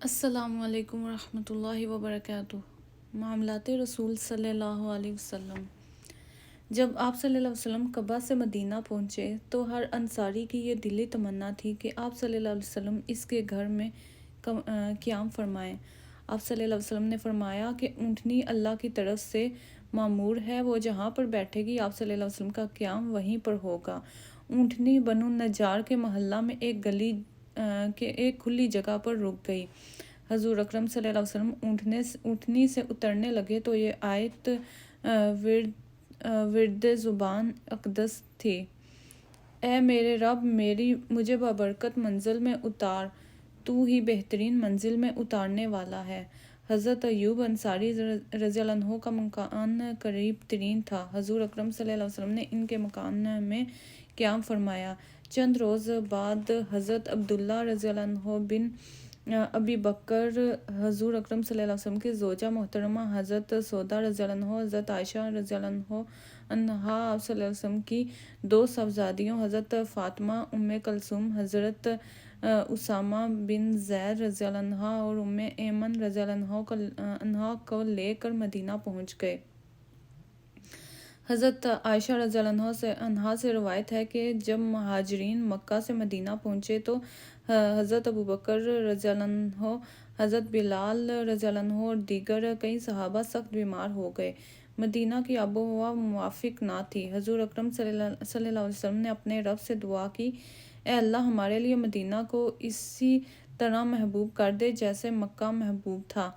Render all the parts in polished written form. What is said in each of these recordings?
السلام علیکم ورحمۃ اللہ وبرکاتہ۔ معاملات رسول صلی اللہ علیہ وسلم۔ جب آپ صلی اللہ علیہ وسلم قبا سے مدینہ پہنچے تو ہر انصاری کی یہ دلی تمنا تھی کہ آپ صلی اللہ علیہ وسلم اس کے گھر میں قیام فرمائیں۔ آپ صلی اللہ علیہ وسلم نے فرمایا کہ اونٹنی اللہ کی طرف سے معمور ہے، وہ جہاں پر بیٹھے گی آپ صلی اللہ علیہ وسلم کا قیام وہیں پر ہوگا۔ اونٹنی بنو نجار کے محلہ میں ایک گلی کے ایک کھلی جگہ پر رک گئی۔ حضور اکرم صلی اللہ علیہ وسلم اونٹنی سے اترنے لگے تو یہ آیت ورد زبان اقدس تھی: اے میرے رب، مجھے بابرکت منزل میں اتار، تو ہی بہترین منزل میں اتارنے والا ہے۔ حضرت ایوب انصاری رضی اللہ عنہ کا مکان قریب ترین تھا۔ حضور اکرم صلی اللہ علیہ وسلم نے ان کے مکان میں قیام فرمایا۔ چند روز بعد حضرت عبداللہ رضی اللہ عنہ بن ابی بکر، حضور اکرم صلی اللہ علیہ وسلم کی زوجہ محترمہ حضرت سودا رضی اللہ عنہ، حضرت عائشہ رضی اللہ عنہا، آپ صلی اللہ علیہ وسلم کی دو صاحبزادیوں حضرت فاطمہ ام کلثوم، حضرت اسامہ بن زید رضی اللہ عنہ اور ام ایمن رضی اللہ عنہا کو لے کر مدینہ پہنچ گئے۔ حضرت عائشہ رضی اللہ عنہا سے روایت ہے کہ جب مہاجرین مکہ سے مدینہ پہنچے تو حضرت ابوبکر رضی اللہ عنہ، حضرت بلال رضی اللہ عنہ اور دیگر کئی صحابہ سخت بیمار ہو گئے۔ مدینہ کی آب و ہوا موافق نہ تھی۔ حضور اکرم صلی اللہ علیہ وسلم نے اپنے رب سے دعا کی: اے اللہ، ہمارے لیے مدینہ کو اسی طرح محبوب کر دے جیسے مکہ محبوب تھا،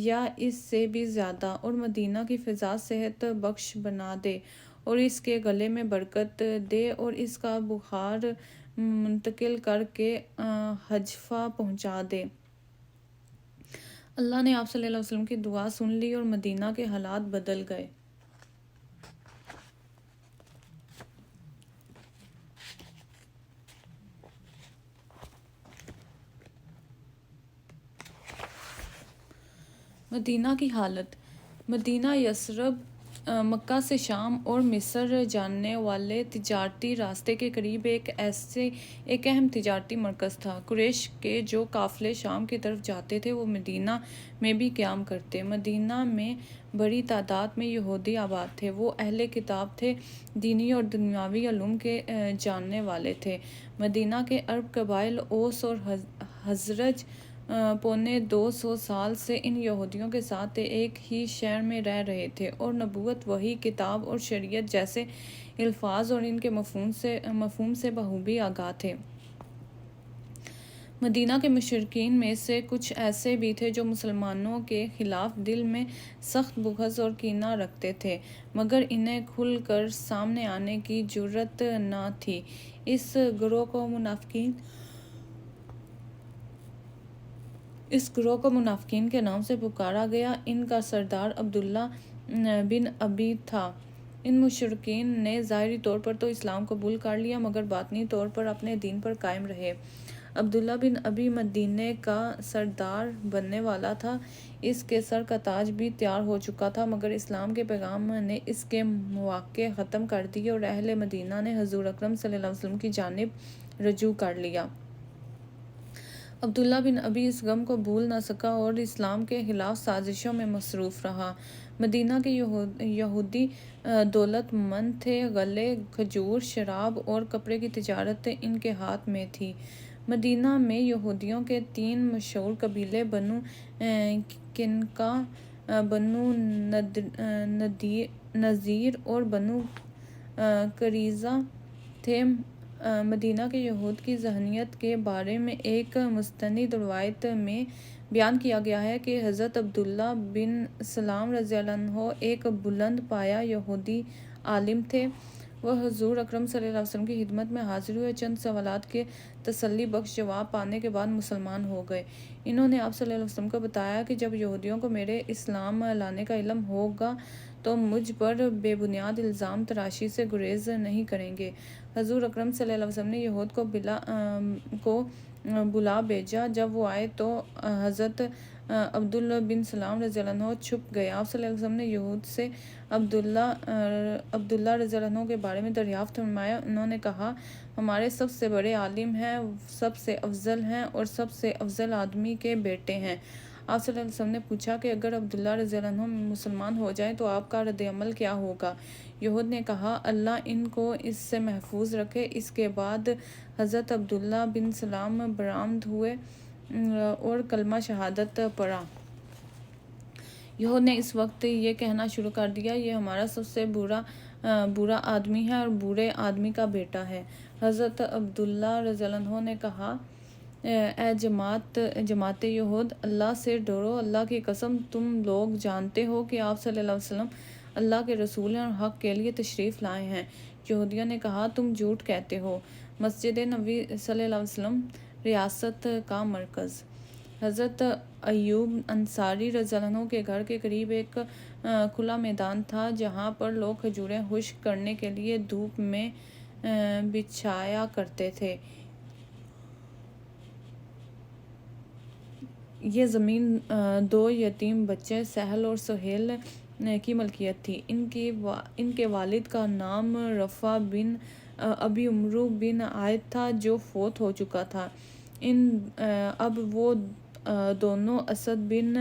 یا اس سے بھی زیادہ، اور مدینہ کی فضا صحت بخش بنا دے، اور اس کے گلے میں برکت دے، اور اس کا بخار منتقل کر کے حجفہ پہنچا دے۔ اللہ نے آپ صلی اللہ علیہ وسلم کی دعا سن لی اور مدینہ کے حالات بدل گئے۔ مدینہ کی حالت۔ مدینہ یثرب مکہ سے شام اور مصر جانے والے تجارتی راستے کے قریب ایک اہم تجارتی مرکز تھا۔ قریش کے جو قافلے شام کی طرف جاتے تھے وہ مدینہ میں بھی قیام کرتے۔ مدینہ میں بڑی تعداد میں یہودی آباد تھے۔ وہ اہل کتاب تھے، دینی اور دنیاوی علوم کے جاننے والے تھے۔ مدینہ کے عرب قبائل اوس اور خزرج پونے 200 سال سے ان یہودیوں کے ساتھ ایک ہی شہر میں رہ رہے تھے اور نبوت، وحی، کتاب اور شریعت جیسے الفاظ اور ان کے مفہوم سے بخوبی آگاہ تھے۔ مدینہ کے مشرکین میں سے کچھ ایسے بھی تھے جو مسلمانوں کے خلاف دل میں سخت بغض اور کینہ رکھتے تھے، مگر انہیں کھل کر سامنے آنے کی جرأت نہ تھی۔ اس گروہ کو منافقین کے نام سے پکارا گیا۔ ان کا سردار عبداللہ بن ابی تھا۔ ان مشرکین نے ظاہری طور پر تو اسلام قبول کر لیا مگر باطنی طور پر اپنے دین پر قائم رہے۔ عبداللہ بن ابی مدینے کا سردار بننے والا تھا۔ اس کے سر کا تاج بھی تیار ہو چکا تھا، مگر اسلام کے پیغام نے اس کے مواقع ختم کر دیے اور اہل مدینہ نے حضور اکرم صلی اللہ علیہ وسلم کی جانب رجوع کر لیا۔ عبداللہ بن ابی اس غم کو بھول نہ سکا اور اسلام کے خلاف سازشوں میں مصروف رہا۔ مدینہ کے یہودی دولت مند تھے۔ غلے، کھجور، شراب اور کپڑے کی تجارت ان کے ہاتھ میں تھی۔ مدینہ میں یہودیوں کے 3 مشہور قبیلے بنو قینقاع، بنو نذیر اور بنو قریظہ تھے۔ مدینہ کے یہود کی ذہنیت کے بارے میں ایک مستند روایت میں بیان کیا گیا ہے کہ حضرت عبداللہ بن سلام رضی اللہ عنہ ایک بلند پایہ یہودی عالم تھے۔ وہ حضور اکرم صلی اللہ علیہ وسلم کی خدمت میں حاضر ہوئے، چند سوالات کے تسلی بخش جواب پانے کے بعد مسلمان ہو گئے۔ انہوں نے آپ صلی اللہ علیہ وسلم کو بتایا کہ جب یہودیوں کو میرے اسلام لانے کا علم ہوگا تو مجھ پر بے بنیاد الزام تراشی سے گریز نہیں کریں گے۔ حضور اکرم صلی اللہ علیہ وسلم نے یہود کو بلا بھیجا۔ جب وہ آئے تو حضرت عبداللہ بن سلام رضی اللہ عنہ چھپ گئے۔ آپ صلی اللہ علیہ وسلم نے یہود سے عبداللہ رضی اللہ عنہ کے بارے میں دریافت فرمایا۔ انہوں نے کہا، ہمارے سب سے بڑے عالم ہیں، سب سے افضل ہیں اور سب سے افضل آدمی کے بیٹے ہیں۔ آپ صلی اللہ علیہ وسلم نے پوچھا کہ اگر عبداللہ رضی اللہ عنہ مسلمان ہو جائیں تو آپ کا رد عمل کیا ہوگا؟ یہود نے کہا، اللہ ان کو اس سے محفوظ رکھے۔ اس کے بعد حضرت عبداللہ بن سلام برآمد ہوئے اور کلمہ شہادت پڑھا۔ یہود نے اس وقت یہ کہنا شروع کر دیا، یہ ہمارا سب سے برا آدمی ہے اور برے آدمی کا بیٹا ہے۔ حضرت عبداللہ رضی اللہ عنہ نے کہا، اے جماعت یہود، اللہ سے ڈرو، اللہ کی قسم تم لوگ جانتے ہو کہ آپ صلی اللہ علیہ وسلم اللہ کے رسول ہیں اور حق کے لیے تشریف لائے ہیں۔ یہودیوں نے کہا، تم جھوٹ کہتے ہو۔ مسجد نبی صلی اللہ علیہ وسلم ریاست کا مرکز۔ حضرت ایوب انصاری رضی اللہ عنہ کے گھر کے قریب ایک کھلا میدان تھا جہاں پر لوگ کھجوریں خشک کرنے کے لیے دھوپ میں بچھایا کرتے تھے۔ یہ زمین دو یتیم بچے سہل اور سہیل کی ملکیت تھی۔ ان کے والد کا نام رفع بن ابی عمرو بن عائد تھا جو فوت ہو چکا تھا۔ اب وہ دونوں اسد بن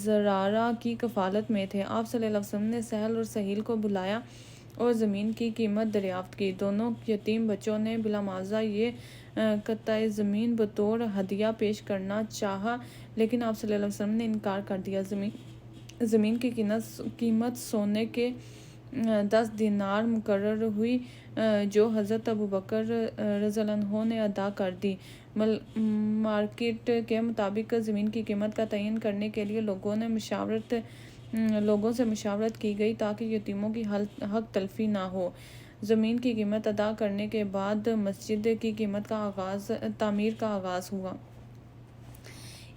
زرارہ کی کفالت میں تھے۔ آپ صلی اللہ علیہ وسلم نے سہل اور سہیل کو بلایا اور زمین کی قیمت دریافت کی۔ دونوں یتیم بچوں نے بلا معاوضہ یہ قطعہ زمین بطور ہدیہ پیش کرنا چاہا، لیکن آپ صلی اللہ علیہ وسلم نے انکار کر دیا۔ زمین کی قیمت سونے کے 10 دینار مقرر ہوئی جو حضرت ابوبکر رضی اللہ عنہ نے ادا کر دی۔ مارکیٹ کے مطابق زمین کی قیمت کا تعین کرنے کے لیے لوگوں سے مشاورت کی گئی تاکہ یتیموں کی حق تلفی نہ ہو۔ زمین کی قیمت ادا کرنے کے بعد مسجد کی تعمیر کا آغاز ہوا۔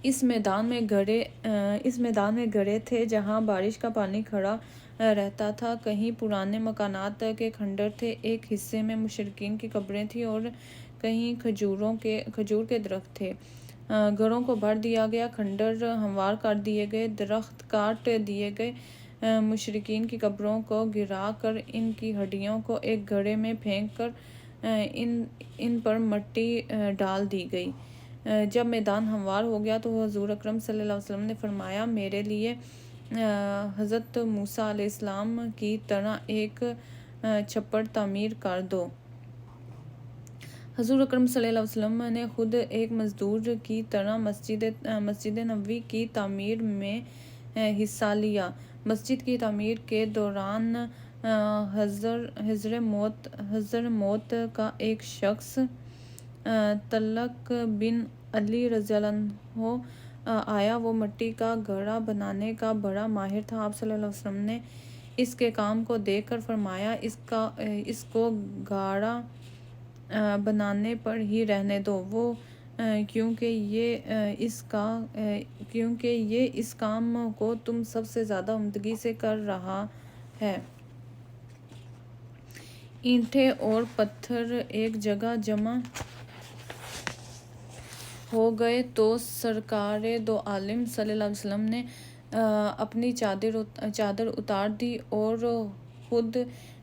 اس میدان میں گڑھے تھے جہاں بارش کا پانی کھڑا رہتا تھا، کہیں پرانے مکانات کے کھنڈر تھے، ایک حصے میں مشرکین کی قبریں تھیں اور کہیں کھجور کے درخت تھے۔ گھروں کو بھر دیا گیا، کھنڈر ہموار کر دیے گئے، درخت کاٹ دیے گئے، مشرکین کی قبروں کو گرا کر ان کی ہڈیوں کو ایک گڑھے میں پھینک کر ان پر مٹی ڈال دی گئی۔ جب میدان ہموار ہو گیا تو حضور اکرم صلی اللہ علیہ وسلم نے فرمایا، میرے لیے حضرت موسیٰ علیہ السلام کی طرح ایک چھپر تعمیر کر دو۔ حضور اکرم صلی اللہ علیہ وسلم نے خود ایک مزدور کی طرح مسجد نبوی کی تعمیر میں حصہ لیا۔ مسجد کی تعمیر کے دوران حضر موت کا ایک شخص طلق بن علی رضی اللہ عنہ آیا۔ وہ مٹی کا گھڑا بنانے کا بڑا ماہر تھا۔ آپ صلی اللہ علیہ وسلم نے اس کے کام کو دیکھ کر فرمایا، اس کو گھڑا بنانے پر ہی رہنے دو، کیونکہ یہ اس کام کو تم سب سے زیادہ عمدگی سے کر رہا ہے۔ اینٹیں اور پتھر ایک جگہ جمع ہو گئے تو سرکار دو عالم صلی اللہ علیہ وسلم نے اپنی چادر اتار دی اور خود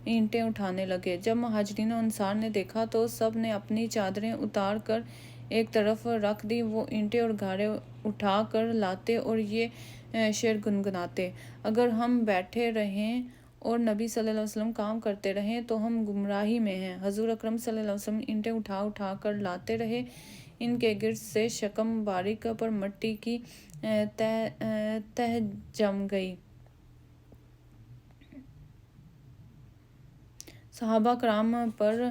اینٹیں اٹھانے لگے۔ جب مہاجرین و انصار نے دیکھا تو سب نے اپنی چادریں اتار کر ایک طرف رکھ دی۔ وہ اینٹیں اور گھڑے اٹھا کر لاتے اور یہ شعر گنگناتے، اگر ہم بیٹھے رہیں اور نبی صلی اللہ علیہ وسلم کام کرتے رہیں تو ہم گمراہی میں ہیں۔ حضور اکرم صلی اللہ علیہ وسلم اینٹیں اٹھا کر لاتے رہے، ان کے گرد سے شکم مبارک پر مٹی کی تہ جم گئی۔ صحابہ کرام پر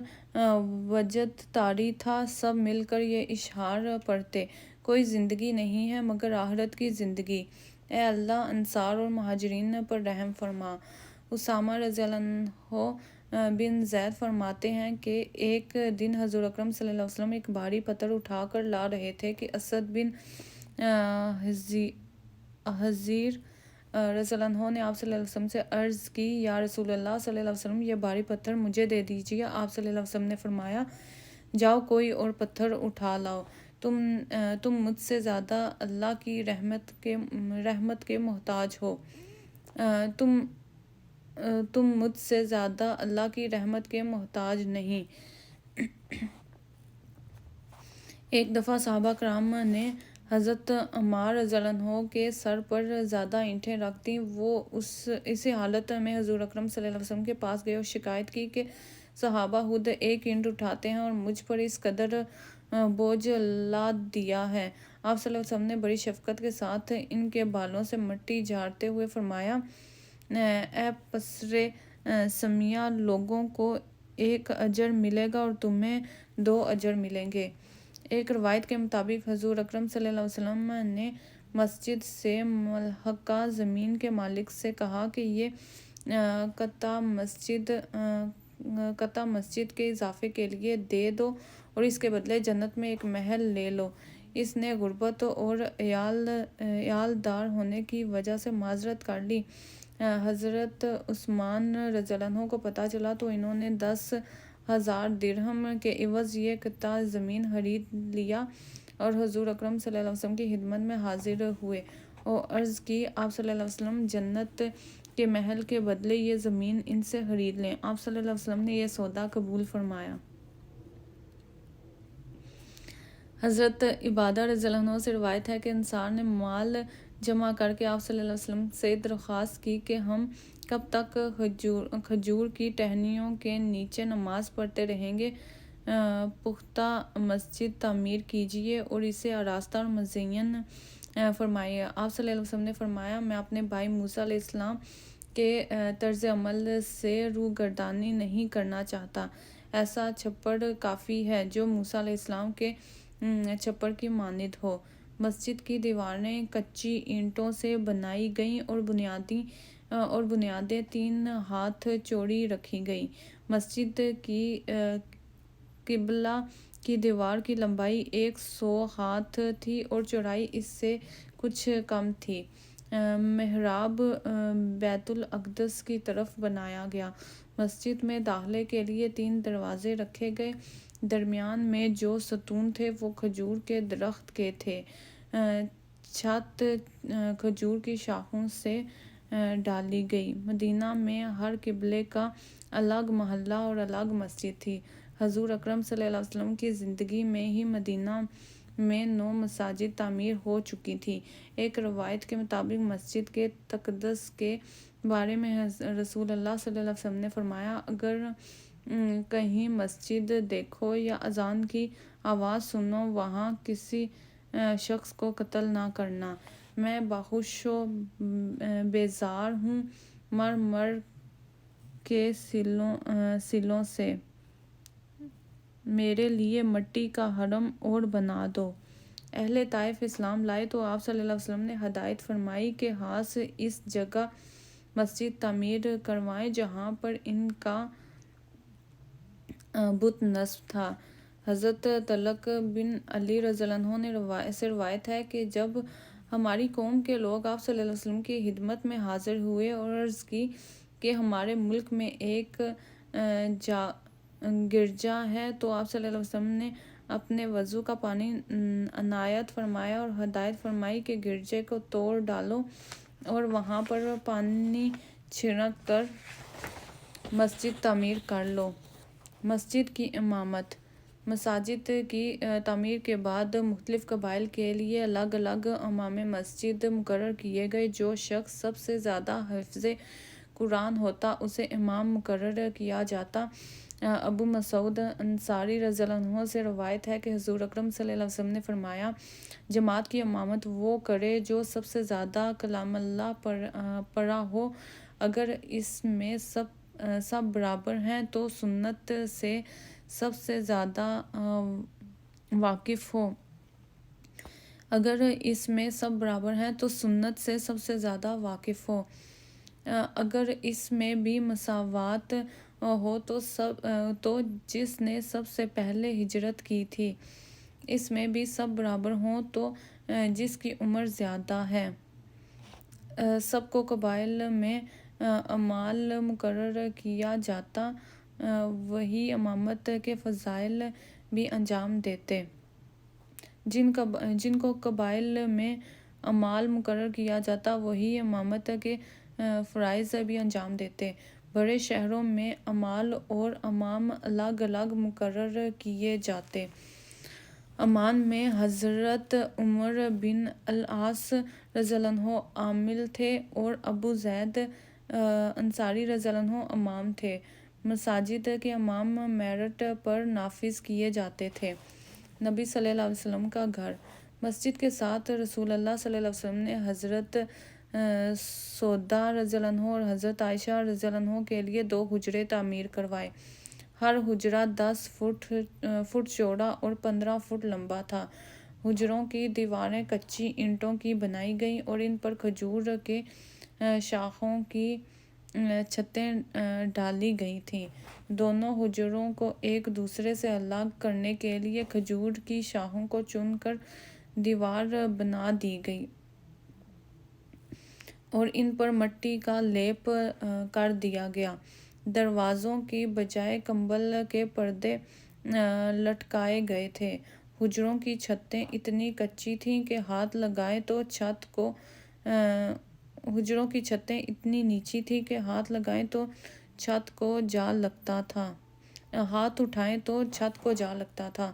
وجد طاری تھا، سب مل کر یہ اشعار پڑھتے، کوئی زندگی نہیں ہے مگر آخرت کی زندگی، اے اللہ انصار اور مہاجرین پر رحم فرما۔ اسامہ رضی اللہ عنہ بن زید فرماتے ہیں کہ ایک دن حضور اکرم صلی اللہ علیہ وسلم ایک بھاری پتھر اٹھا کر لا رہے تھے کہ اسد بن حضیر رضی اللہ عنہ نے آپ صلی اللہ علیہ وسلم سے عرض کی، یا رسول اللہ صلی اللہ علیہ وسلم، یہ بھاری پتھر مجھے دے دیجیے۔ آپ صلی اللہ علیہ وسلم نے فرمایا، جاؤ کوئی اور پتھر اٹھا لاؤ۔ تم مجھ سے زیادہ اللہ کی رحمت کے محتاج ہو۔ تم مجھ سے زیادہ اللہ کی رحمت کے محتاج نہیں۔ ایک دفعہ صحابہ کرام نے حضرت عمار رضی اللہ عنہ کے سر پر زیادہ اینٹیں رکھ دیں۔ وہ اسی حالت میں حضور اکرم صلی اللہ علیہ وسلم کے پاس گئے اور شکایت کی کہ صحابہ خود ایک اینٹ اٹھاتے ہیں اور مجھ پر اس قدر بوجھ لاد دیا ہے۔ آپ صلی اللہ علیہ وسلم نے بڑی شفقت کے ساتھ ان کے بالوں سے مٹی جھاڑتے ہوئے فرمایا، اے پسرے سمیہ، لوگوں کو 1 اجر ملے گا اور تمہیں 2 اجر ملیں گے۔ ایک روایت کے مطابق حضور اکرم صلی اللہ علیہ وسلم نے مسجد سے ملحقہ زمین کے مالک سے کہا کہ یہ قطع مسجد کے اضافے کے لیے دے دو اور اس کے بدلے جنت میں ایک محل لے لو۔ اس نے غربت اور عیالدار ہونے کی وجہ سے معذرت کر لی۔ حضرت عثمان رضی اللہ عنہ کو پتہ چلا تو انہوں نے 10,000 درہم کے عوض یہ قطع زمین خرید لیا اور حضور اکرم صلی اللہ علیہ وسلم کی خدمت میں حاضر ہوئے اور عرض کی، آپ صلی اللہ علیہ وسلم جنت کے محل کے بدلے یہ زمین ان سے خرید لیں۔ آپ صلی اللہ علیہ وسلم نے یہ سودا قبول فرمایا۔ حضرت عبادہ رضی اللہ عنہ سے روایت ہے کہ انصار نے مال جمع کر کے آپ صلی اللہ علیہ وسلم سے درخواست کی کہ ہم کب تک کھجور کی ٹہنیوں کے نیچے نماز پڑھتے رہیں گے؟ پختہ مسجد تعمیر کیجیے اور اسے آراستہ اور مزین فرمائیے۔ آپ صلی اللہ علیہ وسلم نے فرمایا، میں اپنے بھائی موسیٰ علیہ السلام کے طرز عمل سے روگردانی نہیں کرنا چاہتا۔ ایسا چھپڑ کافی ہے جو موسیٰ علیہ السلام کے چھپڑ کی مانند ہو۔ مسجد کی دیواریں کچی اینٹوں سے بنائی گئیں اور بنیادیں 3 ہاتھ چوڑی رکھی گئیں۔ مسجد کی قبلہ کی دیوار کی لمبائی 100 ہاتھ تھی اور چوڑائی اس سے کچھ کم تھی۔ محراب بیت الاقدس کی طرف بنایا گیا۔ مسجد میں داخلے کے لیے 3 دروازے رکھے گئے۔ درمیان میں جو ستون تھے وہ کھجور کے درخت کے تھے۔ چھت کھجور کی شاخوں سے ڈالی گئی۔ مدینہ میں ہر قبلے کا الگ محلہ اور الگ مسجد تھی۔ حضور اکرم صلی اللہ علیہ وسلم کی زندگی میں ہی مدینہ میں 9 مساجد تعمیر ہو چکی تھیں۔ ایک روایت کے مطابق مسجد کے تقدس کے بارے میں رسول اللہ صلی اللہ علیہ وسلم نے فرمایا، اگر کہیں مسجد دیکھو یا اذان کی آواز سنو، وہاں کسی شخص کو قتل نہ کرنا۔ میں باہوش و بیزار ہوں، مر مر کے سلوں سے میرے لیے مٹی کا حرم اور بنا دو۔ اہل طائف اسلام لائے تو آپ صلی اللہ علیہ وسلم نے ہدایت فرمائی کہ خاص اس جگہ مسجد تعمیر کروائیں جہاں پر ان کا بت نصب تھا۔ حضرت طلق بن علی رضی اللہ عنہ سے روایت ہے کہ جب ہماری قوم کے لوگ آپ صلی اللہ علیہ وسلم کی خدمت میں حاضر ہوئے اور عرض کی کہ ہمارے ملک میں ایک گرجا ہے، تو آپ صلی اللہ علیہ وسلم نے اپنے وضو کا پانی عنایت فرمایا اور ہدایت فرمائی کہ گرجے کو توڑ ڈالو اور وہاں پر پانی چھڑک کر مسجد تعمیر کر لو۔ مسجد کی امامت۔ مساجد کی تعمیر کے بعد مختلف قبائل کے لیے الگ الگ امام مسجد مقرر کیے گئے۔ جو شخص سب سے زیادہ حافظ قرآن ہوتا اسے امام مقرر کیا جاتا۔ ابو مسعود انصاری رضی اللہ عنہ سے روایت ہے کہ حضور اکرم صلی اللہ علیہ وسلم نے فرمایا، جماعت کی امامت وہ کرے جو سب سے زیادہ کلام اللہ پڑھا ہو۔ اگر اس میں سب برابر ہیں تو سنت سے سب سے زیادہ واقف ہو۔ اگر اس میں سب برابر ہیں تو سنت سے سب سے زیادہ واقف ہو۔ اگر اس میں بھی مساوات ہو تو جس نے سب سے پہلے ہجرت کی تھی۔ اس میں بھی سب برابر ہوں تو جس کی عمر زیادہ ہے۔ سب کو قبائل میں اعمال مقرر کیا جاتا، وہی امامت کے فضائل بھی انجام دیتے۔ جن کو قبائل میں اعمال مقرر کیا جاتا وہی امامت کے فرائض بھی انجام دیتے۔ بڑے شہروں میں اعمال اور امام الگ الگ مقرر کیے جاتے۔ عمان میں حضرت عمر بن العاص رضی اللہ عنہ عامل تھے اور ابو زید انصاری رضی اللہ عنہ امام تھے۔ مساجد کے امام میرٹ پر نافذ کیے جاتے تھے۔ نبی صلی اللہ علیہ وسلم کا گھر۔ مسجد کے ساتھ رسول اللہ صلی اللہ علیہ وسلم نے حضرت سودا رضی اللہ عنہ اور حضرت عائشہ رضی اللہ عنہ کے لیے 2 حجرے تعمیر کروائے۔ ہر حجرہ 10 فٹ چوڑا اور 15 فٹ لمبا تھا۔ حجروں کی دیواریں کچی اینٹوں کی بنائی گئیں اور ان پر کھجور کے شاخوں کی چھتیں ڈالی گئی تھیں۔ دونوں حجروں کو ایک دوسرے سے الگ کرنے کے لیے کھجور کی شاخوں کو چن کر دیوار بنا دی گئی اور ان پر مٹی کا لیپ کر دیا گیا۔ دروازوں کی بجائے کمبل کے پردے لٹکائے گئے تھے۔ حجروں کی چھتیں اتنی کچی تھیں کہ ہاتھ لگائیں تو چھت کو حجروں کی چھتیں اتنی نیچی تھیں کہ ہاتھ لگائیں تو چھت کو جا لگتا تھا ہاتھ اٹھائیں تو چھت کو جا لگتا تھا۔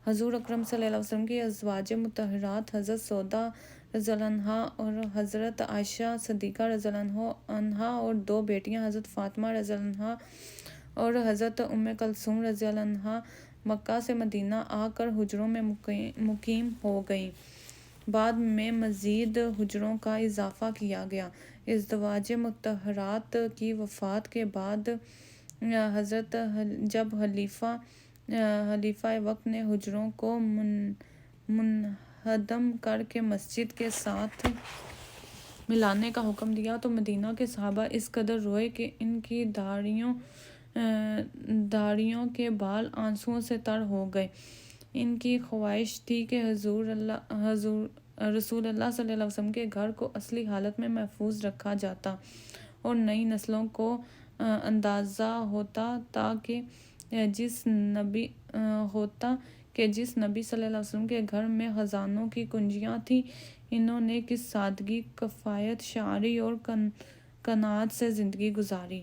حضور اکرم صلی اللہ علیہ وسلم کی ازواج مطہرات حضرت سودا رضی اللہ عنہا اور حضرت عائشہ صدیقہ رضی اللہ عنہا اور 2 بیٹیاں حضرت فاطمہ رضی اللہ عنہا اور حضرت ام کلثوم رضی اللہ عنہا مکہ سے مدینہ آ کر حجروں میں مقیم ہو گئیں۔ بعد میں مزید حجروں کا اضافہ کیا گیا۔ ازواج مطہرات کی وفات کے بعد جب خلیفہ وقت نے حجروں کو منہدم کر کے مسجد کے ساتھ ملانے کا حکم دیا تو مدینہ کے صحابہ اس قدر روئے کہ ان کی داڑھیوں کے بال آنسوؤں سے تر ہو گئے۔ ان کی خواہش تھی کہ رسول اللہ صلی اللہ علیہ وسلم کے گھر کو اصلی حالت میں محفوظ رکھا جاتا اور نئی نسلوں کو اندازہ ہوتا کہ جس نبی صلی اللہ علیہ وسلم کے گھر میں خزانوں کی کنجیاں تھیں، انہوں نے کس سادگی، کفایت، شاعری اور قناعت سے زندگی گزاری۔